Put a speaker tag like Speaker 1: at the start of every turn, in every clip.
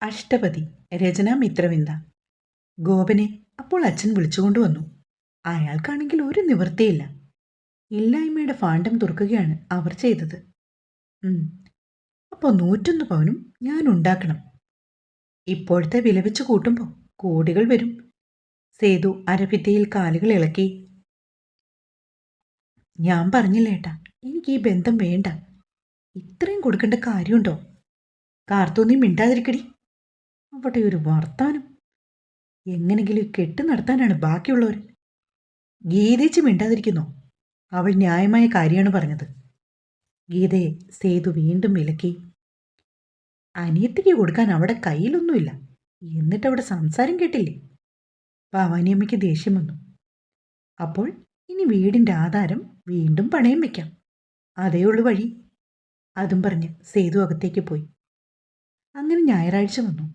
Speaker 1: അഷ്ടപതി. രചന മിത്രവിന്ദ. ഗോപനെ അപ്പോൾ അച്ഛൻ വിളിച്ചുകൊണ്ടുവന്നു. അയാൾക്കാണെങ്കിൽ ഒരു നിവൃത്തിയില്ല. ഇല്ലായ്മയുടെ ഫാണ്ടം തുറക്കുകയാണ് അവർ ചെയ്തത്. അപ്പോൾ 101 പവനും ഞാൻ ഉണ്ടാക്കണം. ഇപ്പോഴത്തെ വില വെച്ച് കൂട്ടുമ്പോൾ കോടികൾ വരും. സേതു അരഭിത്തിയിൽ കാലുകൾ ഇളക്കി. ഞാൻ പറഞ്ഞില്ലേട്ടാ, എനിക്ക് ഈ ബന്ധം വേണ്ട. ഇത്രയും കൊടുക്കേണ്ട കാര്യമുണ്ടോ? കാർത്തൂന്നി മിണ്ടാതിരിക്കടി. അവിടെ ഒരു വർത്താനം. എങ്ങനെങ്കിലും കെട്ട് നടത്താനാണ് ബാക്കിയുള്ളവർ. ഗീതേച്ച് മിണ്ടാതിരിക്കുന്നോ? അവൾ ന്യായമായ കാര്യമാണ് പറഞ്ഞത്. ഗീതയെ സേതു വീണ്ടും വിലക്കി. അനിയത്തിക്ക് കൊടുക്കാൻ അവിടെ കയ്യിലൊന്നുമില്ല. എന്നിട്ടവിടെ സംസാരം കേട്ടില്ലേ? ഭവാനിയമ്മയ്ക്ക് ദേഷ്യം വന്നു. അപ്പോൾ ഇനി വീടിൻ്റെ ആധാരം വീണ്ടും പണയം വെക്കാം. അതേയുള്ളു വഴി. അതും പറഞ്ഞ് സേതു അകത്തേക്ക് പോയി. അങ്ങനെ ഞായറാഴ്ച വന്നു.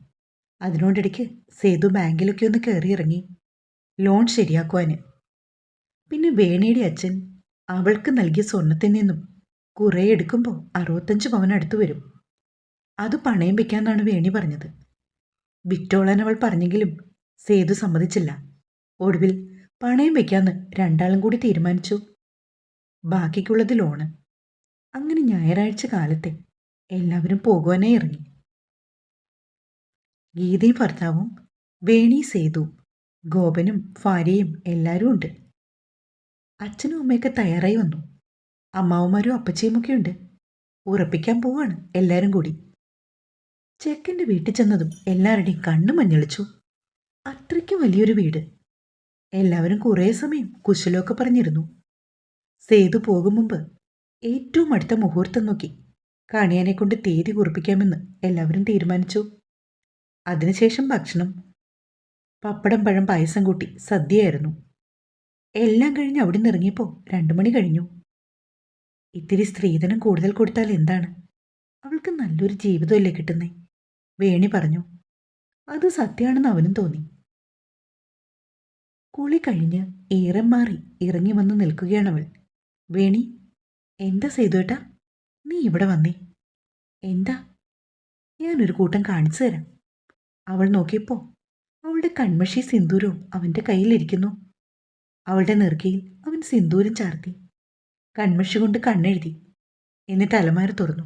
Speaker 1: അതിനോടിടയ്ക്ക് സേതു ബാങ്കിലൊക്കെ ഒന്ന് കയറിയിറങ്ങി, ലോൺ ശരിയാക്കുവാന്. പിന്നെ വേണിയുടെ അച്ഛൻ അവൾക്ക് നൽകിയ സ്വർണത്തിൽ നിന്നും കുറേ എടുക്കുമ്പോൾ 65 പവൻ അടുത്ത് വരും. അത് പണയം വെക്കാന്നാണ് വേണി പറഞ്ഞത്. വിറ്റോളാൻ അവൾ പറഞ്ഞെങ്കിലും സേതു സമ്മതിച്ചില്ല. ഒടുവിൽ പണയം വെക്കാന്ന് രണ്ടാളും കൂടി തീരുമാനിച്ചു. ബാക്കിക്കുള്ളത് ലോണ്. അങ്ങനെ ഞായറാഴ്ച കാലത്തെ എല്ലാവരും പോകുവാനായി ഇറങ്ങി. ഗീതയും ഭർത്താവും, വേണി, സേതു, ഗോപനും ഭാര്യയും എല്ലാവരും ഉണ്ട്. അച്ഛനും അമ്മയൊക്കെ തയ്യാറായി വന്നു. അമ്മാവന്മാരും അപ്പച്ചിയുമൊക്കെ ഉണ്ട്. ഉറപ്പിക്കാൻ പോവാണ് എല്ലാവരും കൂടി. ചെക്കൻ്റെ വീട്ടിൽ ചെന്നതും എല്ലാവരുടെയും കണ്ണു മഞ്ഞളിച്ചു. അത്രയ്ക്ക് വലിയൊരു വീട്. എല്ലാവരും കുറേ സമയം കുശലമൊക്കെ പറഞ്ഞിരുന്നു. സേതു പോകും മുമ്പ് ഏറ്റവും അടുത്ത മുഹൂർത്തം നോക്കി കണിയാനെ കൊണ്ട് തീയതി കുറിപ്പിക്കാമെന്ന് എല്ലാവരും തീരുമാനിച്ചു. അതിനുശേഷം ഭക്ഷണം. പപ്പടം, പഴം, പായസം കൂട്ടി സദ്യയായിരുന്നു. എല്ലാം കഴിഞ്ഞ് അവിടെ നിന്ന് ഇറങ്ങിയപ്പോൾ 2 മണി കഴിഞ്ഞു. ഇത്തിരി സ്ത്രീധനം കൂടുതൽ കൊടുത്താൽ എന്താണ്? അവൾക്ക് നല്ലൊരു ജീവിതമല്ലേ കിട്ടുന്നേ? വേണി പറഞ്ഞു. അത് സത്യമാണെന്ന് അവനും തോന്നി. കുളി കഴിഞ്ഞ് ഈറം മാറി ഇറങ്ങി വന്ന് നിൽക്കുകയാണവൾ. വേണി, എന്താ സേതുവേട്ടാ, നീ ഇവിടെ വന്നേ? എന്താ? ഞാനൊരു കൂട്ടം കാണിച്ചു തരാം. അവൾ നോക്കിയപ്പോൾ അവളുടെ കൺമഷി സിന്ദൂരവും അവൻ്റെ കയ്യിലിരിക്കുന്നു. അവളുടെ നെറുകയിൽ അവൻ സിന്ദൂരം ചാർത്തി കൺമഷി കൊണ്ട് കണ്ണെഴുതി. എന്നിട്ട് അലമാര തുറന്നു.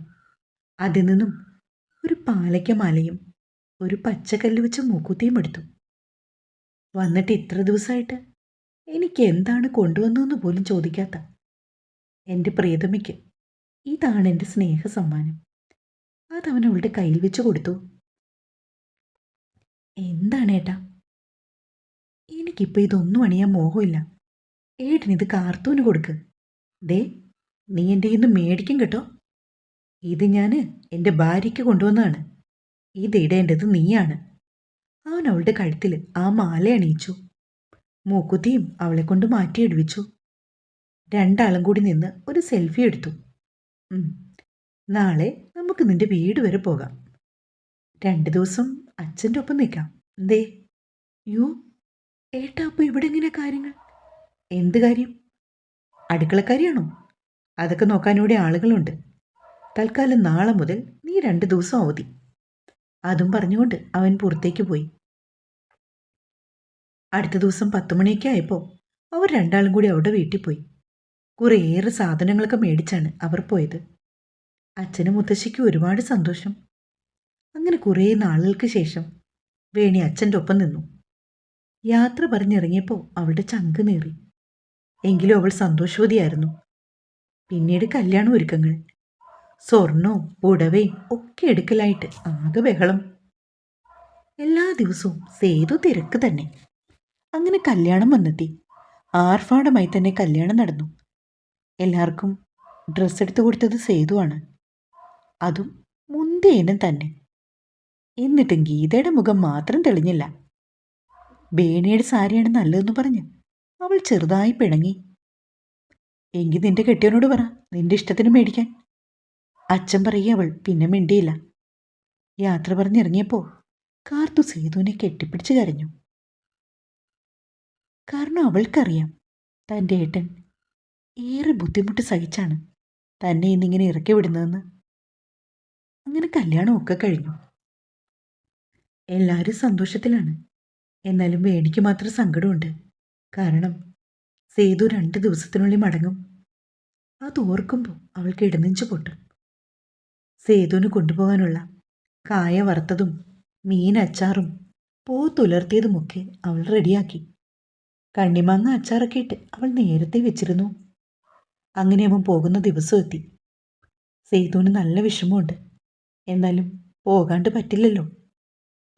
Speaker 1: അതിൽ നിന്നും ഒരു പാലയ്ക്കമാലയും ഒരു പച്ചക്കല്ല് വെച്ച മൂക്കുത്തിയും എടുത്തു. വന്നിട്ട് ഇത്ര ദിവസമായിട്ട് എനിക്ക് എന്താണ് കൊണ്ടുവന്നതെന്ന് പോലും ചോദിക്കാത്ത എൻ്റെ പ്രിയതമയ്ക്ക് ഇതാണ് എൻ്റെ സ്നേഹ സമ്മാനം. അതവൻ അവളുടെ കയ്യിൽ വെച്ച് കൊടുത്തു. എന്താണ് ഏട്ടാ? എനിക്കിപ്പോൾ ഇതൊന്നും അണിയാൻ മോഹമില്ല. ഏട്ടനിത് കാർത്തൂന് കൊടുക്ക്. ദേ, നീ എൻ്റെ ഇന്ന് മേടിക്കും കേട്ടോ. ഇത് ഞാൻ എൻ്റെ ഭാര്യയ്ക്ക് കൊണ്ടുവന്നതാണ്. ഇത് ഇടേണ്ടത് നീയാണ്. അവൻ അവളുടെ കഴുത്തിൽ ആ മാല അണിയിച്ചു. മൂക്കുത്തിയും അവളെ കൊണ്ട് മാറ്റിയിടുവിച്ചു. രണ്ടാളും കൂടി നിന്ന് ഒരു സെൽഫി എടുത്തു. നാളെ നമുക്ക് നിന്റെ വീട് വരെ പോകാം. 2 ദിവസം അച്ഛൻ്റെ ഒപ്പം നിൽക്കാം. ദേ, യോ ഏട്ടാ, അപ്പോൾ ഇവിടെ എങ്ങനെ കാര്യങ്ങൾ? എന്ത് കാര്യം? അടുക്കളക്കാരിയാണോ? അതൊക്കെ നോക്കാനിവിടെ ആളുകളുണ്ട്. തൽക്കാലം നാളെ മുതൽ നീ 2 ദിവസം അവധി. അതും പറഞ്ഞുകൊണ്ട് അവൻ പുറത്തേക്ക് പോയി. അടുത്ത ദിവസം 10 മണിയൊക്കെ ആയപ്പോൾ അവർ രണ്ടാളും കൂടി അവരുടെ വീട്ടിൽ പോയി. കുറേയേറെ സാധനങ്ങളൊക്കെ മേടിച്ചാണ് അവർ പോയത്. അച്ഛനും മുത്തശ്ശിക്കും ഒരുപാട് സന്തോഷം. അങ്ങനെ കുറേ നാളുകൾക്ക് ശേഷം വേണി അച്ഛൻ്റെ ഒപ്പം നിന്നു. യാത്ര പറഞ്ഞിറങ്ങിയപ്പോൾ അവളുടെ ചങ്ക് നേറി. എങ്കിലും അവൾ സന്തോഷവതിയായിരുന്നു. പിന്നീട് കല്യാണ ഒരുക്കങ്ങൾ. സ്വർണവും പുടവയും ഒക്കെ എടുക്കലായിട്ട് ആകെ ബഹളം. എല്ലാ ദിവസവും സേതു തിരക്ക് തന്നെ. അങ്ങനെ കല്യാണം വന്നെത്തി. ആർഭാടമായി തന്നെ കല്യാണം നടന്നു. എല്ലാവർക്കും ഡ്രസ്സ് എടുത്തു കൊടുത്തത് സേതുവാണ്. അതും മുന്തിയ ഇനം തന്നെ. എന്നിട്ടും ഗീതയുടെ മുഖം മാത്രം തെളിഞ്ഞില്ല. ബേണിയുടെ സാരിയാണ് നല്ലതെന്ന് പറഞ്ഞ് അവൾ ചെറുതായി പിണങ്ങി. എങ്കിൽ നിന്റെ കെട്ടിയവനോട് പറ നിന്റെ ഇഷ്ടത്തിന് മേടിക്കാൻ. അച്ഛൻ പറയുക. അവൾ പിന്നെ മിണ്ടിയില്ല. യാത്ര പറഞ്ഞിറങ്ങിയപ്പോൾ കാർത്തു സേതുവിനെ കെട്ടിപ്പിടിച്ച് കരഞ്ഞു. കാരണം അവൾക്കറിയാം തൻ്റെ ഏട്ടൻ ഏറെ ബുദ്ധിമുട്ട് സഹിച്ചാണ് തന്നെ ഇന്നിങ്ങനെ ഇറക്കി വിടുന്നതെന്ന്. അങ്ങനെ കല്യാണമൊക്കെ കഴിഞ്ഞു. എല്ലാവരും സന്തോഷത്തിലാണ്. എന്നാലും വേണിക്ക് മാത്രം സങ്കടമുണ്ട്. കാരണം സേതു 2 ദിവസത്തിനുള്ളിൽ മടങ്ങും. അതോർക്കുമ്പോൾ അവൾക്ക് ഇടനെഞ്ചു പൊട്ടും. സേതുവിന് കൊണ്ടുപോകാനുള്ള കായ വറുത്തതും മീൻ അച്ചാറും പോത്തുലർത്തിയതുമൊക്കെ അവൾ റെഡിയാക്കി. കണ്ണിമാങ്ങ അച്ചാറൊക്കെ ഇട്ട് അവൾ നേരത്തെ വെച്ചിരുന്നു. അങ്ങനെ അവൻ പോകുന്ന ദിവസം എത്തി. സേതുവിന് നല്ല വിഷമമുണ്ട്. എന്നാലും പോകാണ്ട് പറ്റില്ലല്ലോ.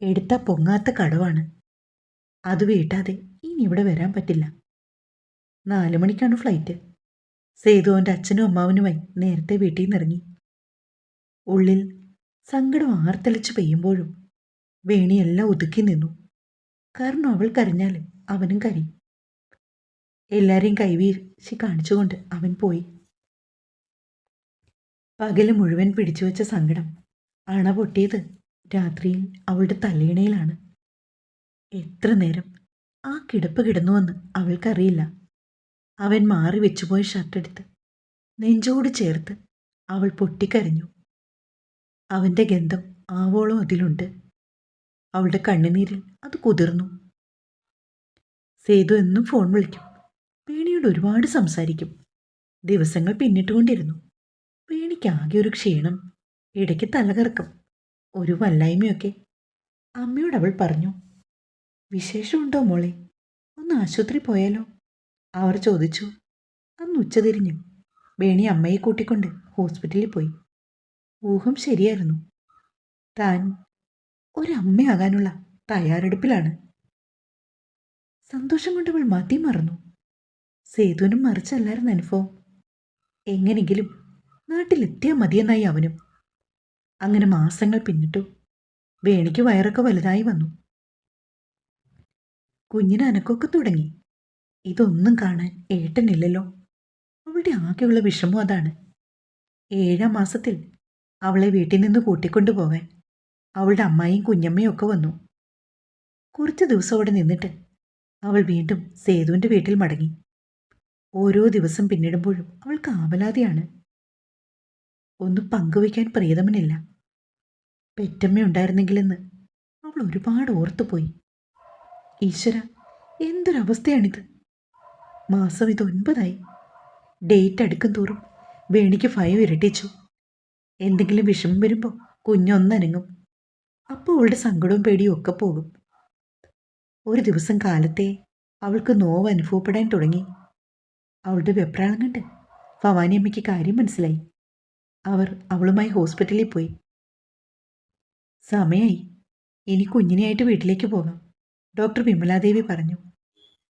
Speaker 1: എടുത്താ പൊങ്ങാത്ത കടവാണ്. അത് വീട്ടാതെ ഇനി ഇവിടെ വരാൻ പറ്റില്ല. 4 മണിക്കാണ് ഫ്ലൈറ്റ്. സേതു അവൻ്റെ അച്ഛനും അമ്മാവനുമായി നേരത്തെ വീട്ടിൽ നിന്നിറങ്ങി. ഉള്ളിൽ സങ്കടം ആർത്തലച്ച് പെയ്യുമ്പോഴും വേണിയെല്ലാം ഒതുക്കി നിന്നു. കാരണം അവൾ കരഞ്ഞാൽ അവനും കരയും. എല്ലാരെയും കൈവീശി കാണിച്ചുകൊണ്ട് അവൻ പോയി. പകല് മുഴുവൻ പിടിച്ചുവെച്ച സങ്കടം അണ പൊട്ടിയത് രാത്രിയിൽ അവളുടെ തലയിണയിലാണ്. എത്ര നേരം ആ കിടപ്പ് കിടന്നുവെന്ന് അവൾക്കറിയില്ല. അവൻ മാറി വെച്ചുപോയ ഷർട്ടെടുത്ത് നെഞ്ചോട് ചേർത്ത് അവൾ പൊട്ടിക്കരഞ്ഞു. അവൻ്റെ ഗന്ധം ആവോളം അതിലുണ്ട്. അവളുടെ കണ്ണുനീരിൽ അത് കുതിർന്നു. സേതു എന്നും ഫോൺ വിളിക്കും. വേണിയോട് ഒരുപാട് സംസാരിക്കും. ദിവസങ്ങൾ പിന്നിട്ടുകൊണ്ടിരുന്നു. വേണിക്കാകെ ഒരു ക്ഷീണം, ഇടയ്ക്ക് തലകറക്കം, ഒരു വല്ലായ്മയൊക്കെ. അമ്മയോട് അവൾ പറഞ്ഞു, വിശേഷമുണ്ടോ മോളെ? ഒന്ന് ആശുപത്രി പോയാലോ? അവർ ചോദിച്ചു. അന്ന് ഉച്ചതിരിഞ്ഞു വേണി അമ്മയെ കൂട്ടിക്കൊണ്ട് ഹോസ്പിറ്റലിൽ പോയി. ഊഹം ശരിയായിരുന്നു. താൻ ഒരമ്മയാകാനുള്ള തയ്യാറെടുപ്പിലാണ്. സന്തോഷം കൊണ്ട് അവൾ മതി മറന്നു. സേതുവിനും മറിച്ചല്ലായിരുന്നു അനുഭവം. എങ്ങനെങ്കിലും നാട്ടിലെത്തിയാൽ മതിയെന്നായി അവനും. അങ്ങനെ മാസങ്ങൾ പിന്നിട്ടു. വേണിക്ക് വയറൊക്കെ വലുതായി വന്നു. കുഞ്ഞിന് അനക്കൊക്കെ തുടങ്ങി. ഇതൊന്നും കാണാൻ ഏട്ടനില്ലല്ലോ. അവളുടെ ആകെയുള്ള വിഷമം അതാണ്. 7-ാം മാസത്തിൽ അവളെ വീട്ടിൽ നിന്ന് കൂട്ടിക്കൊണ്ടുപോകാൻ അവളുടെ അമ്മായിയും കുഞ്ഞമ്മയും ഒക്കെ വന്നു. കുറച്ച് ദിവസം അവിടെ നിന്നിട്ട് അവൾ വീണ്ടും സേതുവിൻ്റെ വീട്ടിൽ മടങ്ങി. ഓരോ ദിവസം പിന്നിടുമ്പോഴും അവൾക്ക് ആവലാതിയാണ്. ഒന്ന് പങ്കുവയ്ക്കാൻ പ്രിയതമനില്ല. പെറ്റമ്മയുണ്ടായിരുന്നെങ്കിലെന്ന് അവൾ ഒരുപാട് ഓർത്തുപോയി. ഈശ്വര, എന്തൊരവസ്ഥയാണിത്! മാസം ഇത് 9ആയി. ഡേറ്റ് അടുക്കും തോറും വേണിക്ക് ഭയം ഇരട്ടിച്ചു. എന്തെങ്കിലും വിഷമം വരുമ്പോൾ കുഞ്ഞൊന്നനങ്ങും. അപ്പോൾ അവളുടെ സങ്കടവും പേടിയും ഒക്കെ പോകും. ഒരു ദിവസം കാലത്തെ അവൾക്ക് നോവ് അനുഭവപ്പെടാൻ തുടങ്ങി. അവളുടെ വെപ്രാളം കണ്ട് ഭവാനിയമ്മയ്ക്ക് കാര്യം മനസ്സിലായി. അവർ അവളുമായി ഹോസ്പിറ്റലിൽ പോയി. സമയമായി, ഇനി കുഞ്ഞിനെയായിട്ട് വീട്ടിലേക്ക് പോകാം, ഡോക്ടർ വിമലാദേവി പറഞ്ഞു.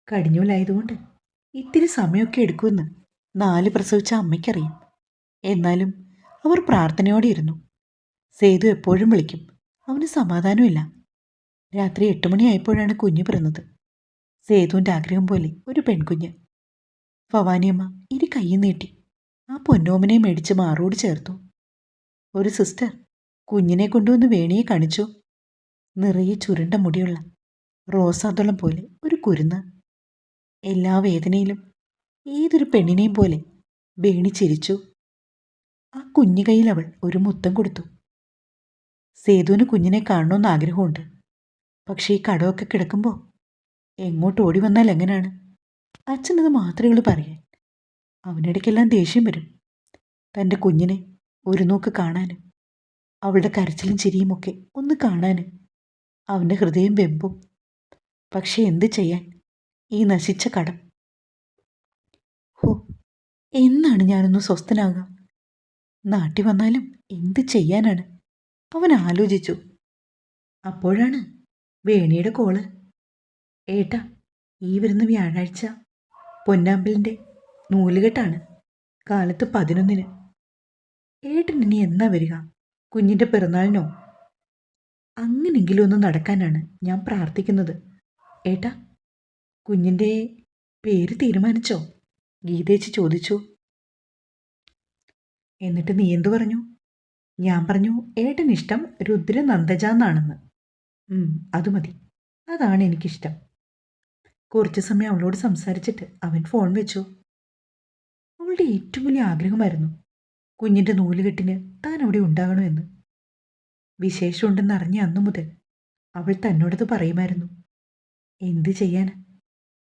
Speaker 1: കടിഞ്ഞൂലായതുകൊണ്ട് ഇത്തിരി സമയമൊക്കെ എടുക്കുമെന്ന് 4 പ്രസവിച്ച അമ്മയ്ക്കറിയാം. എന്നാലും അവർ പ്രാർത്ഥനയോടെ ഇരുന്നു. സേതു എപ്പോഴും വിളിക്കും. അവന് സമാധാനമില്ല. രാത്രി 8 മണിയായപ്പോഴാണ് കുഞ്ഞ് പിറന്നത്. സേതുവിൻ്റെ ആഗ്രഹം പോലെ ഒരു പെൺകുഞ്ഞ്. ഭവാനിയമ്മ ഇനി കൈ നീട്ടി ആ പൊന്നോമനെ മേടിച്ച് മാറോട് ചേർത്തു. ഒരു സിസ്റ്റർ കുഞ്ഞിനെ കൊണ്ടുവന്ന് വേണിയെ കാണിച്ചു. നിറയെ ചുരുണ്ട മുടിയുള്ള റോസാതളം പോലെ ഒരു കുരുന്ന്. എല്ലാ വേദനയിലും ഏതൊരു പെണ്ണിനെയും പോലെ വേണി ചിരിച്ചു. ആ കുഞ്ഞു കൈയിൽ അവൾ ഒരു മുത്തം കൊടുത്തു. സേതുവിന് കുഞ്ഞിനെ കാണണമെന്ന് ആഗ്രഹമുണ്ട്. പക്ഷേ ഈ കടമൊക്കെ കിടക്കുമ്പോൾ എങ്ങോട്ട് ഓടി വന്നാൽ എങ്ങനെയാണ്? അച്ഛനത് മാത്രമേ ഉള്ളൂ പറയാൻ. അവനിടയ്ക്കെല്ലാം ദേഷ്യം വരും. തൻ്റെ കുഞ്ഞിനെ ഒരു നോക്ക് കാണാനും അവളുടെ കരച്ചിലും ചിരിയുമൊക്കെ ഒന്ന് കാണാനും അവൻ്റെ ഹൃദയം വെമ്പും. പക്ഷെ എന്ത് ചെയ്യാൻ? ഈ നശിച്ച കടം. ഹോ, എന്നാണ് ഞാനൊന്ന് സ്വസ്ഥനാകുക? നാട്ടിൽ വന്നാലും എന്ത് ചെയ്യാനാണ്? അവൻ ആലോചിച്ചു. അപ്പോഴാണ് വേണിയുടെ കോള്. ഏട്ടാ, ഈ വരുന്ന വ്യാഴാഴ്ച പൊന്നാമ്പലിൻ്റെ നൂലുകെട്ടാണ്. കാലത്ത് 11-ന്. ഏട്ടൻ ഇനി എന്നാ വരിക? കുഞ്ഞിൻ്റെ പിറന്നാളിനോ? അങ്ങനെങ്കിലും ഒന്ന് നടക്കാനാണ് ഞാൻ പ്രാർത്ഥിക്കുന്നത്. ഏട്ടാ, കുഞ്ഞിൻ്റെ പേര് തീരുമാനിച്ചോ? ഗീതേച്ചി ചോദിച്ചു. എന്നിട്ട് നീ എന്തു പറഞ്ഞു? ഞാൻ പറഞ്ഞു ഏട്ടൻ ഇഷ്ടം രുദ്രനന്ദജ എന്നാണെന്ന്. അത് മതി, അതാണ് എനിക്കിഷ്ടം. കുറച്ചു സമയം അവളോട് സംസാരിച്ചിട്ട് അവൻ ഫോൺ വെച്ചു. അവളുടെ ഏറ്റവും വലിയ ആഗ്രഹമായിരുന്നു കുഞ്ഞിൻ്റെ നൂലുകെട്ടിന് താൻ അവിടെ ഉണ്ടാകണമെന്ന്. വിശേഷമുണ്ടെന്ന് അറിഞ്ഞ അന്നു മുതൽ അവൾ തന്നോടത് പറയുമായിരുന്നു. എന്തു ചെയ്യാൻ?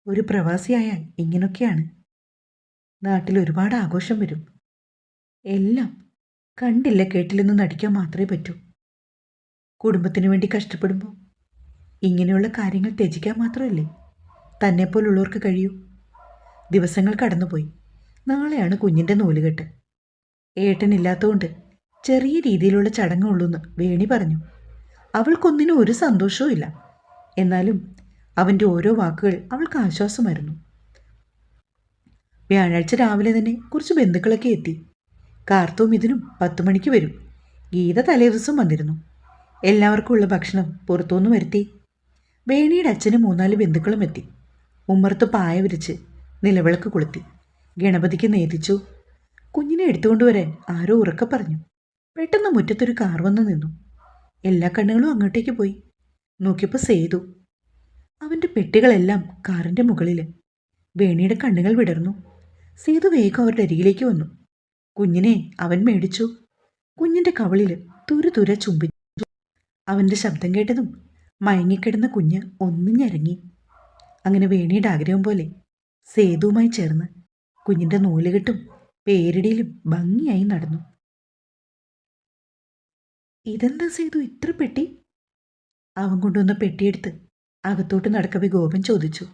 Speaker 1: ഒരു പ്രവാസിയായാൽ ഇങ്ങനൊക്കെയാണ്. നാട്ടിൽ ഒരുപാട് ആഘോഷം വരും. എല്ലാം കണ്ടില്ല കേട്ടില്ലെന്ന് നടിക്കാൻ മാത്രമേ പറ്റൂ. കുടുംബത്തിനു വേണ്ടി കഷ്ടപ്പെടുമ്പോൾ ഇങ്ങനെയുള്ള കാര്യങ്ങൾ ത്യജിക്കാൻ മാത്രമല്ലേ തന്നെപ്പോലുള്ളവർക്ക് കഴിയൂ. ദിവസങ്ങൾ കടന്നുപോയി. നാളെയാണ് കുഞ്ഞിൻ്റെ നൂലുകെട്ട്. ഏട്ടനില്ലാത്തതുകൊണ്ട് ചെറിയ രീതിയിലുള്ള ചടങ്ങുള്ളൂന്ന് വേണി പറഞ്ഞു. അവൾക്കൊന്നിനും ഒരു സന്തോഷവും ഇല്ല. എന്നാലും അവൻ്റെ ഓരോ വാക്കുകൾ അവൾക്ക് ആശ്വാസമായിരുന്നു. വ്യാഴാഴ്ച രാവിലെ തന്നെ കുറച്ച് ബന്ധുക്കളൊക്കെ എത്തി. കാർത്തവും ഇതിനും 10 മണിക്ക് വരും. ഗീത തലേദിവസം വന്നിരുന്നു. എല്ലാവർക്കും ഉള്ള ഭക്ഷണം പുറത്തുനിന്ന് വരുത്തി. വേണിയുടെ അച്ഛനും 3-4 ബന്ധുക്കളും എത്തി. ഉമ്മർത്ത് പായ വിരിച്ച് നിലവിളക്ക് കൊളുത്തി. ഗണപതിക്ക് നേദിച്ചു. കുഞ്ഞിനെ എടുത്തുകൊണ്ടുവരാൻ ആരോ ഉറക്കെ പറഞ്ഞു. പെട്ടെന്ന് മുറ്റത്തൊരു കാർ വന്നു നിന്നു. എല്ലാ കണ്ണുകളും അങ്ങോട്ടേക്ക് പോയി. നോക്കിയപ്പോൾ സേതു. അവൻ്റെ പെട്ടികളെല്ലാം കാറിൻ്റെ മുകളിൽ. വേണിയുടെ കണ്ണുകൾ വിടർന്നു. സേതു വേഗം അവരുടെ അരികിലേക്ക് വന്നു. കുഞ്ഞിനെ അവൻ മേടിച്ചു. കുഞ്ഞിൻ്റെ കവളിൽ തുര ചുംബിച്ചു. അവൻ്റെ ശബ്ദം കേട്ടതും മയങ്ങിക്കിടന്ന കുഞ്ഞ് ഒന്നും ഞരങ്ങി. അങ്ങനെ വേണിയുടെ ആഗ്രഹം പോലെ സേതുവുമായി ചേർന്ന് കുഞ്ഞിൻ്റെ നൂലുകെട്ടും പേരിടിയിലും ഭംഗിയായി നടന്നു. ഇതെന്താ സേതു ഇത്ര പെട്ടി? അവൻ കൊണ്ടുവന്ന പെട്ടിയെടുത്ത് അകത്തോട്ട് നടക്കവേ ഗോപൻ ചോദിച്ചു.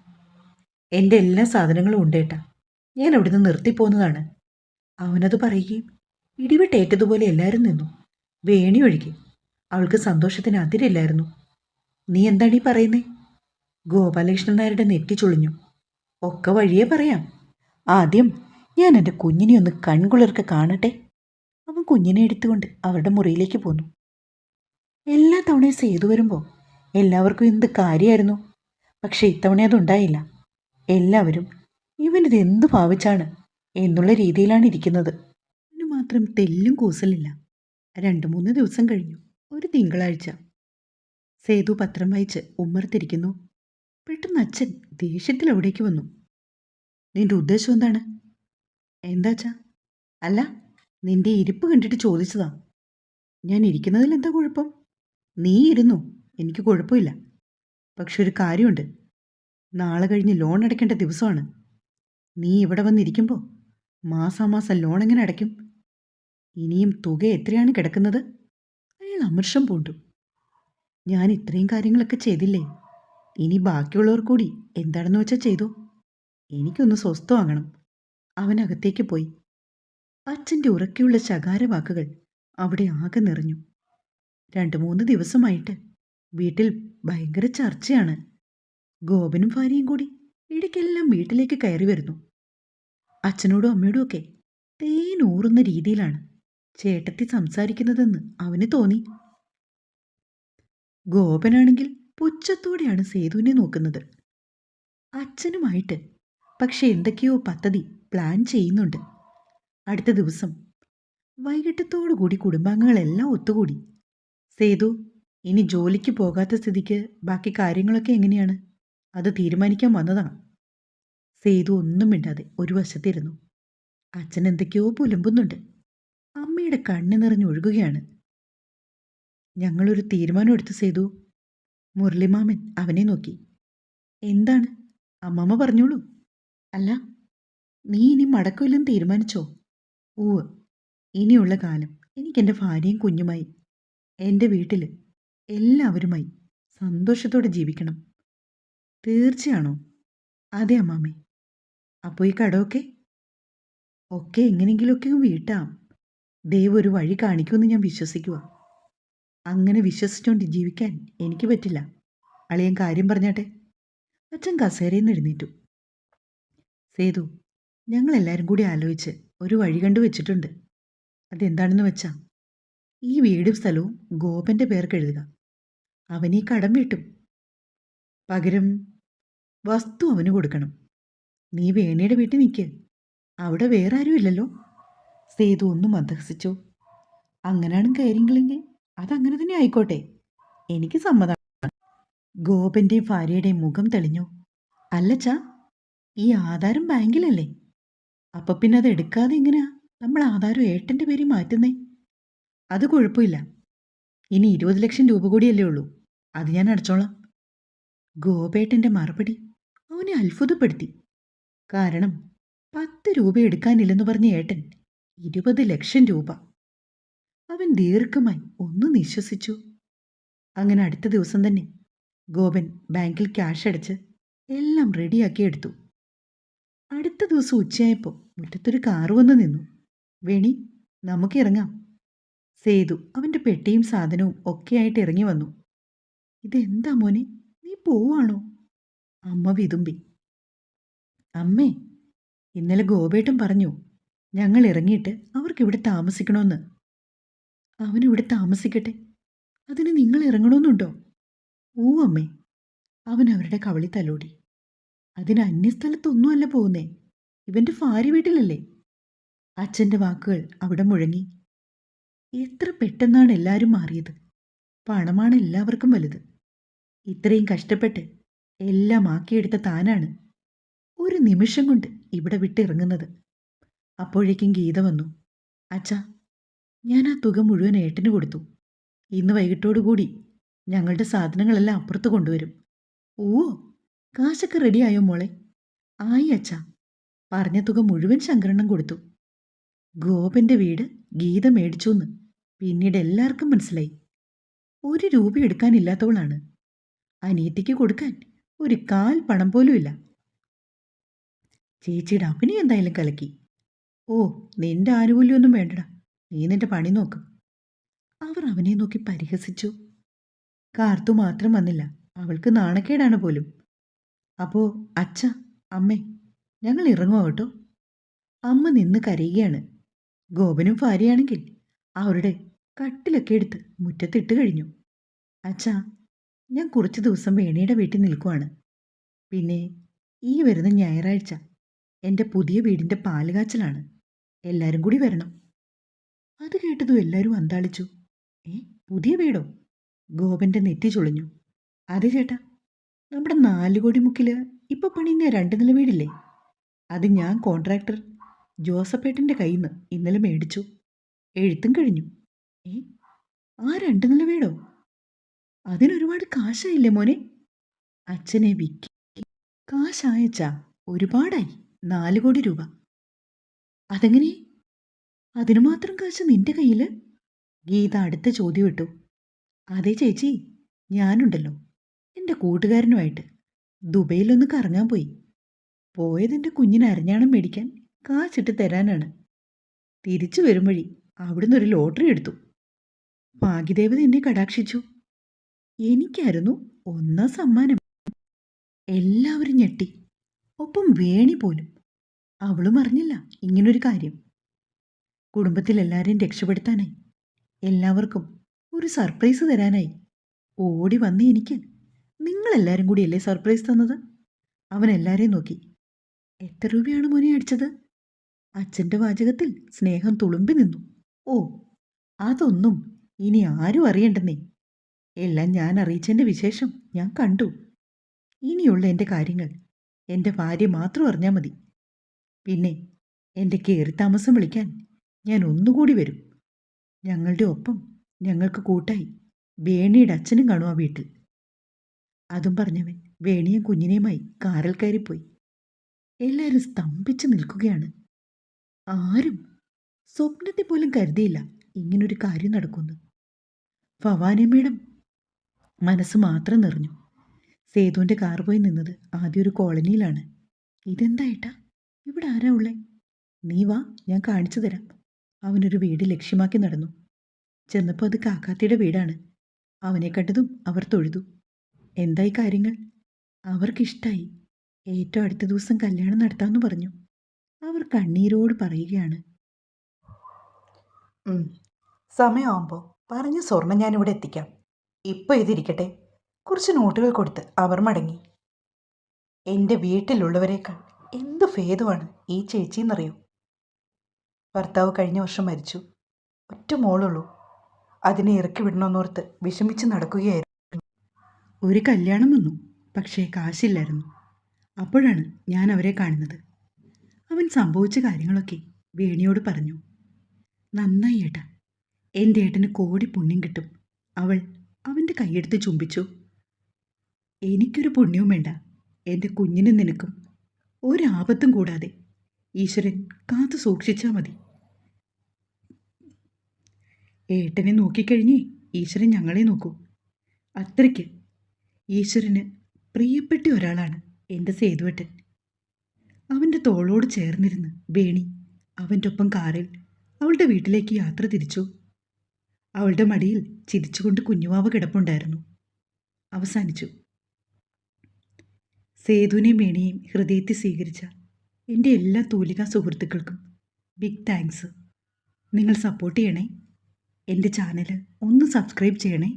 Speaker 1: എൻ്റെ എല്ലാ സാധനങ്ങളും ഉണ്ടേട്ടാ, ഞാൻ അവിടുന്ന് നിർത്തിപ്പോന്നതാണ്. അവനത് പറയുകയും ഇടിവെട്ടേറ്റതുപോലെ എല്ലാവരും നിന്നു. വേണി ഒഴുകി. അവൾക്ക് സന്തോഷത്തിന് അതിരില്ലായിരുന്നു. നീ എന്താണീ പറയുന്നേ? ഗോപാലകൃഷ്ണൻ നായരുടെ നെറ്റി ചുളിഞ്ഞു. ഒക്കെ വഴിയേ പറയാം. ആദ്യം ഞാൻ എൻ്റെ കുഞ്ഞിനെ ഒന്ന് കൺകുളിർക്ക് കാണട്ടെ. അവൻ കുഞ്ഞിനെ എടുത്തുകൊണ്ട് അവരുടെ മുറിയിലേക്ക് പോന്നു. എല്ലാ തവണയും സേതു വരുമ്പോൾ എല്ലാവർക്കും എന്ത് കാര്യമായിരുന്നു. പക്ഷേ ഇത്തവണ അതുണ്ടായില്ല. എല്ലാവരും ഇവനിത് എന്ത് ഭാവിച്ചാണ് എന്നുള്ള രീതിയിലാണ് ഇരിക്കുന്നത്. ഇതിന് മാത്രം തെല്ലും കൂസലില്ല. 2-3 ദിവസം കഴിഞ്ഞു. ഒരു തിങ്കളാഴ്ച. സേതു പത്രം വായിച്ച് ഉമ്മർത്തിരിക്കുന്നു. പെട്ടെന്ന് അച്ഛൻ ദേഷ്യത്തിൽ അവിടേക്ക് വന്നു. നിന്റെ ഉദ്ദേശം എന്താണ്? എന്താച്ചാ? അല്ല, നിന്റെ ഇരിപ്പ് കണ്ടിട്ട് ചോദിച്ചതാ. ഞാൻ ഇരിക്കുന്നതിൽ എന്താ കുഴപ്പം? നീ ഇരുന്നു, എനിക്ക് കുഴപ്പമില്ല. പക്ഷെ ഒരു കാര്യമുണ്ട്. നാളെ കഴിഞ്ഞ് ലോൺ അടയ്ക്കേണ്ട ദിവസമാണ്. നീ ഇവിടെ വന്നിരിക്കുമ്പോൾ മാസാമാസം ലോൺ എങ്ങനെ അടയ്ക്കും? ഇനിയും തുക എത്രയാണ് കിടക്കുന്നത്? അയാൾ അമർഷം പൂണ്ടു. ഞാൻ ഇത്രയും കാര്യങ്ങളൊക്കെ ചെയ്തില്ലേ? ഇനി ബാക്കിയുള്ളവർ കൂടി എന്താണെന്ന് വെച്ചാൽ ചെയ്തോ. എനിക്കൊന്ന് സ്വസ്ഥമാകണം. അവനകത്തേക്ക് പോയി. അച്ഛൻ്റെ ഉറക്കെയുള്ള ശകാര വാക്കുകൾ അവിടെ ആകെ നിറഞ്ഞു. 2-3 ദിവസമായിട്ട് വീട്ടിൽ ഭയങ്കര ചർച്ചയാണ്. ഗോപനും ഭാര്യയും കൂടി ഇടയ്ക്കെല്ലാം വീട്ടിലേക്ക് കയറി വരുന്നു. അച്ഛനോടും അമ്മയോടും ഒക്കെ തേനൂറുന്ന രീതിയിലാണ് ചേട്ടത്തി സംസാരിക്കുന്നതെന്ന് അവന് തോന്നി. ഗോപനാണെങ്കിൽ പുച്ഛത്തോടെയാണ് സേതുവിനെ നോക്കുന്നത്. അച്ഛനുമായിട്ട് പക്ഷെ എന്തൊക്കെയോ പദ്ധതി പ്ലാൻ ചെയ്യുന്നുണ്ട്. അടുത്ത ദിവസം വൈകിട്ടത്തോടുകൂടി കുടുംബാംഗങ്ങളെല്ലാം ഒത്തുകൂടി. സേതു, ഇനി ജോലിക്ക് പോകാത്ത സ്ഥിതിക്ക് ബാക്കി കാര്യങ്ങളൊക്കെ എങ്ങനെയാണ്? അത് തീരുമാനിക്കാൻ വന്നതാണ്. സേതു ഒന്നും മിണ്ടാതെ ഒരു വശത്തിരുന്നു. അച്ഛൻ എന്തൊക്കെയോ പുലമ്പുന്നുണ്ട്. അമ്മയുടെ കണ്ണ് നിറഞ്ഞൊഴുകുകയാണ്. ഞങ്ങളൊരു തീരുമാനം എടുത്തു സേതു. മുരളിമാമൻ അവനെ നോക്കി. എന്താണ്? അമ്മമ്മ പറഞ്ഞോളൂ. അല്ല, നീ ഇനി മടക്കമില്ലെന്ന് തീരുമാനിച്ചോ? ഊവ്. ഇനിയുള്ള കാലം എനിക്കെൻ്റെ ഭാര്യയും കുഞ്ഞുമായി എൻ്റെ വീട്ടിൽ എല്ലാവരുമായി സന്തോഷത്തോടെ ജീവിക്കണം. തീർച്ചയാണോ? അതെ അമ്മാമ്മേ. അപ്പോൾ ഈ കടമൊക്കെ ഒക്കെ എങ്ങനെയെങ്കിലുമൊക്കെ വീട്ടാം. ദൈവം ഒരു വഴി കാണിക്കുമെന്ന് ഞാൻ വിശ്വസിക്കുക. അങ്ങനെ വിശ്വസിച്ചുകൊണ്ട് ജീവിക്കാൻ എനിക്ക് പറ്റില്ല. അളിയൻ കാര്യം പറഞ്ഞാട്ടെ. അച്ഛൻ കസേരയിൽ നിന്ന് എഴുന്നേറ്റു. സേതു, ഞങ്ങളെല്ലാവരും കൂടി ആലോചിച്ച് ഒരു വഴി കണ്ടു വെച്ചിട്ടുണ്ട്. അതെന്താണെന്ന് വെച്ചാൽ ഈ വീടും സ്ഥലവും ഗോപൻ്റെ പേർക്ക് എഴുതുക. അവൻ ഈ കടം വീട്ടും. പകരം വസ്തു അവന് കൊടുക്കണം. നീ വേണിയുടെ വീട്ടിൽ നിൽക്ക്. അവിടെ വേറെ ആരും ഇല്ലല്ലോ. സേതു ഒന്നും മന്ദഹസിച്ചു. അങ്ങനെയാണ് കാര്യങ്ങളെങ്കിൽ അതങ്ങനെ തന്നെ ആയിക്കോട്ടെ. എനിക്ക് സമ്മതമാണ്. ഗോപൻ്റെയും ഭാര്യയുടെയും മുഖം തെളിഞ്ഞു. അല്ലച്ചാ, ഈ ആധാരം ബാങ്കിലല്ലേ? അപ്പം പിന്നെ അത് എടുക്കാതെ എങ്ങനെയാ നമ്മൾ ആധാരം ഏട്ടൻ്റെ പേരിൽ മാറ്റുന്നേ? അത് കുഴപ്പമില്ല. ഇനി 20 ലക്ഷം രൂപ കൂടിയല്ലേ ഉള്ളൂ. അത് ഞാൻ അടച്ചോളാം. ഗോപേട്ടൻ്റെ മറുപടി അവനെ അത്ഭുതപ്പെടുത്തി. കാരണം 10 രൂപ എടുക്കാനില്ലെന്ന് പറഞ്ഞ ഏട്ടൻ 20 ലക്ഷം രൂപ. അവൻ ദീർഘമായി ഒന്ന് നിശ്വസിച്ചു. അങ്ങനെ അടുത്ത ദിവസം തന്നെ ഗോപൻ ബാങ്കിൽ ക്യാഷ് അടച്ച് എല്ലാം റെഡിയാക്കി എടുത്തു. അടുത്ത ദിവസം ഉച്ചയായപ്പോൾ മുറ്റത്തൊരു കാറ് വന്ന് നിന്നു. വേണി, നമുക്കിറങ്ങാം. സേതു അവൻ്റെ പെട്ടിയും സാധനവും ഒക്കെയായിട്ട് ഇറങ്ങി വന്നു. ഇതെന്താ മോനെ, നീ പോവാണോ? അമ്മ വിതുമ്പി. അമ്മേ, ഇന്നലെ ഗോപേട്ടൻ പറഞ്ഞു ഞങ്ങൾ ഇറങ്ങിയിട്ട് അവർക്കിവിടെ താമസിക്കണമെന്ന്. അവനിവിടെ താമസിക്കട്ടെ, അതിന് നിങ്ങൾ ഇറങ്ങണമെന്നുണ്ടോ? ഓ അമ്മേ. അവൻ അവരുടെ കവളി തലോടി. അതിന് അന്യസ്ഥലത്തൊന്നുമല്ല പോകുന്നേ, ഇവൻ്റെ ഭാര്യ വീട്ടിലല്ലേ. അച്ഛൻ്റെ വാക്കുകൾ അവിടെ മുഴങ്ങി. എത്ര പെട്ടെന്നാണ് എല്ലാവരും മാറിയത്. പണമാണ് എല്ലാവർക്കും വലുത്. ഇത്രയും കഷ്ടപ്പെട്ട് എല്ലാം ആക്കിയെടുത്ത താനാണ് ഒരു നിമിഷം കൊണ്ട് ഇവിടെ വിട്ടിറങ്ങുന്നത്. അപ്പോഴേക്കും ഗീത വന്നു. അച്ഛാ, ഞാൻ ആ തുക മുഴുവൻ ഏട്ടന് കൊടുത്തു. ഇന്ന് വൈകിട്ടോടുകൂടി ഞങ്ങളുടെ സാധനങ്ങളെല്ലാം അപ്പുറത്ത് കൊണ്ടുവരും. ഓ, കാശൊക്കെ റെഡിയായോ മോളെ? ആയി അച്ഛാ. പറഞ്ഞ തുക മുഴുവൻ ശങ്കരണ്ണം കൊടുത്തു. ഗോപന്റെ വീട് ഗീത മേടിച്ചുവെന്ന് പിന്നീട് എല്ലാവർക്കും മനസ്സിലായി. 1 രൂപ എടുക്കാനില്ലാത്തവളാണ്. അനിയത്തിക്ക് കൊടുക്കാൻ ഒരു കാൽ പണം പോലുമില്ല. ചേച്ചിയുടെ അഭിനയം എന്തായാലും കലക്കി. ഓ, നിന്റെ ആനുകൂല്യമൊന്നും വേണ്ടടാ, നീ നിന്റെ പണി നോക്ക്. അവർ അവനെ നോക്കി പരിഹസിച്ചു. കാർത്തു മാത്രം വന്നില്ല, അവൾക്ക് നാണക്കേടാണ് പോലും. അപ്പോ അച്ഛ, അമ്മേ, ഞങ്ങൾ ഇറങ്ങുമോ കേട്ടോ? അമ്മ നിന്ന് കരയുകയാണ്. ഗോപനും ഭാര്യയാണെങ്കിൽ അവരുടെ കട്ടിലൊക്കെ എടുത്ത് മുറ്റത്തിട്ട് കഴിഞ്ഞു. അച്ഛാ, ഞാൻ കുറച്ച് ദിവസം വേണിയുടെ വീട്ടിൽ നിൽക്കുവാണ്. പിന്നെ ഈ വരുന്ന ഞായറാഴ്ച എൻ്റെ പുതിയ വീടിൻ്റെ പാലുകാച്ചലാണ്. എല്ലാവരും കൂടി വരണം. അത് കേട്ടതും എല്ലാവരും അന്താളിച്ചു. പുതിയ വീടോ? ഗോപൻ്റെ നെറ്റി ചുളിഞ്ഞു. അതെ ചേട്ടാ, നമ്മുടെ 4 കോടി മുക്കിൽ ഇപ്പോൾ പണിയുന്ന 2 നില വീടില്ലേ, അത് ഞാൻ കോൺട്രാക്ടർ ജോസഫേട്ടൻ്റെ കയ്യിൽ നിന്ന് ഇന്നലെ മേടിച്ചു. എഴുത്തും കഴിഞ്ഞു. ആ 2 നില വീടോ? അതിനൊരുപാട് കാശായില്ലേ മോനെ? അച്ഛനെ വിക്കി. കാശായച്ചാ, ഒരുപാടായി. 4 കോടി രൂപ. അതെങ്ങനെ? അതിനു മാത്രം കാശ് നിന്റെ കയ്യിൽ? ഗീത അടുത്ത ചോദ്യം ഇട്ടു. അതെ ചേച്ചി, ഞാനുണ്ടല്ലോ എൻ്റെ കൂട്ടുകാരനുമായിട്ട് ദുബൈയിലൊന്ന് കറങ്ങാൻ പോയി. പോയതെൻ്റെ കുഞ്ഞിന് അരഞ്ഞാണം മേടിക്കാൻ കാശിട്ട് തരാനാണ്. തിരിച്ചു വരും വഴി അവിടുന്ന് ഒരു ലോട്ടറി എടുത്തു. ഭാഗ്യദേവത എന്നെ കടാക്ഷിച്ചു. എനിക്കായിരുന്നു 1ാം സമ്മാനം. എല്ലാവരും ഞെട്ടി, ഒപ്പം വേണി പോലും. അവളും അറിഞ്ഞില്ല ഇങ്ങനൊരു കാര്യം. കുടുംബത്തിലെല്ലാവരെയും രക്ഷപ്പെടുത്താനായി, എല്ലാവർക്കും ഒരു സർപ്രൈസ് തരാനായി ഓടി വന്ന എനിക്ക് നിങ്ങളെല്ലാവരും കൂടിയല്ലേ സർപ്രൈസ് തന്നത്? അവൻ എല്ലാവരെയും നോക്കി. എത്ര രൂപയാണ് മോനെ അടിച്ചത്? അച്ഛൻ്റെ വാചകത്തിൽ സ്നേഹം തുളുമ്പി നിന്നു. ഓ, അതൊന്നും ഇനി ആരും അറിയണ്ടെന്നേ. എല്ലാം ഞാൻ അറിയിച്ചതിൻ്റെ വിശേഷം ഞാൻ കണ്ടു. ഇനിയുള്ള എൻ്റെ കാര്യങ്ങൾ എൻ്റെ ഭാര്യ മാത്രം അറിഞ്ഞാൽ മതി. പിന്നെ എൻ്റെ കയറി താമസം വിളിക്കാൻ ഞാൻ ഒന്നുകൂടി വരും. ഞങ്ങളുടെ ഒപ്പം ഞങ്ങൾക്ക് കൂട്ടായി വേണിയുടെ അച്ഛനും കാണും ആ വീട്ടിൽ. അതും പറഞ്ഞവൻ വേണിയും കുഞ്ഞിനെയുമായി കാറിൽ കയറിപ്പോയി. എല്ലാവരും സ്തംഭിച്ചു നിൽക്കുകയാണ്. ആരും സ്വപ്നത്തെ പോലും കരുതിയില്ല ഇങ്ങനൊരു കാര്യം നടക്കുമെന്ന്. ഭവാനിയമ്മയുടെ മനസ്സ് മാത്രം നിറഞ്ഞു. സേതുവിൻ്റെ കാർ പോയി നിന്നത് ആദ്യം ഒരു കോളനിയിലാണ്. ഇതെന്താ ഏട്ടാ, ഇവിടെ ആരാ ഉള്ളേ? നീ വാ, ഞാൻ കാണിച്ചു തരാം. അവനൊരു വീട് ലക്ഷ്യമാക്കി നടന്നു. ചെന്നപ്പോൾ അത് കാക്കാത്തിയുടെ വീടാണ്. അവനെ കണ്ടതും അവർ തൊഴുതു. എന്തായി കാര്യങ്ങൾ? അവർക്കിഷ്ടായി. ഏറ്റവും അടുത്ത ദിവസം കല്യാണം നടത്താമെന്ന് പറഞ്ഞു. അവർ കണ്ണീരോട് പറയുകയാണ്. സമയമാകുമ്പോൾ പറഞ്ഞ സ്വർണം ഞാനിവിടെ എത്തിക്കാം. ഇപ്പോൾ ഇതിരിക്കട്ടെ. കുറച്ച് നോട്ടുകൾ കൊടുത്ത് അവർ മടങ്ങി. എൻ്റെ വീട്ടിലുള്ളവരെക്കാൾ എന്ത് ഭേദമാണ് ഈ ചേച്ചിയെന്നറിയോ? ഭർത്താവ് കഴിഞ്ഞ വർഷം മരിച്ചു. ഒറ്റ മോളുള്ളൂ. അതിനെ ഇറക്കി വിടണമെന്നോർത്ത് വിഷമിച്ച് നടക്കുകയായിരുന്നു. ഒരു കല്യാണം വന്നു, പക്ഷേ കാശില്ലായിരുന്നു. അപ്പോഴാണ് ഞാൻ അവരെ കാണുന്നത്. അവൻ സംഭവിച്ച കാര്യങ്ങളൊക്കെ വേണിയോട് പറഞ്ഞു. നന്നായി ഏട്ടാ, എൻ്റെ ഏട്ടന് കോടി പുണ്യം കിട്ടും. അവൾ അവൻ്റെ കൈയെടുത്ത് ചുംബിച്ചു. എനിക്കൊരു പുണ്യവും വേണ്ട. എൻ്റെ കുഞ്ഞിനും നിനക്കും ഒരാപത്തും കൂടാതെ ഈശ്വരൻ കാത്തു സൂക്ഷിച്ചാൽ മതി. ഏട്ടനെ നോക്കിക്കഴിഞ്ഞേ ഈശ്വരൻ ഞങ്ങളെ നോക്കൂ. അത്രയ്ക്ക് ഈശ്വരന് പ്രിയപ്പെട്ട ഒരാളാണ് എൻ്റെ സേതുവേട്ടൻ. അവൻ്റെ തോളോട് ചേർന്നിരുന്ന് വേണി അവൻ്റെ ഒപ്പം കാറിൽ അവളുടെ വീട്ടിലേക്ക് യാത്ര തിരിച്ചു. അവളുടെ മടിയിൽ ചിരിച്ചുകൊണ്ട് കുഞ്ഞുവാവ് കിടപ്പുണ്ടായിരുന്നു. അവസാനിച്ചു. സേതുവിനെയും വേണിയെയും ഹൃദയത്തിൽ സ്വീകരിച്ച എൻ്റെ എല്ലാ തൂലിക സുഹൃത്തുക്കൾക്കും ബിഗ് താങ്ക്സ്. നിങ്ങൾ സപ്പോർട്ട് ചെയ്യണേ. എൻ്റെ ചാനൽ ഒന്ന് സബ്സ്ക്രൈബ് ചെയ്യണേ.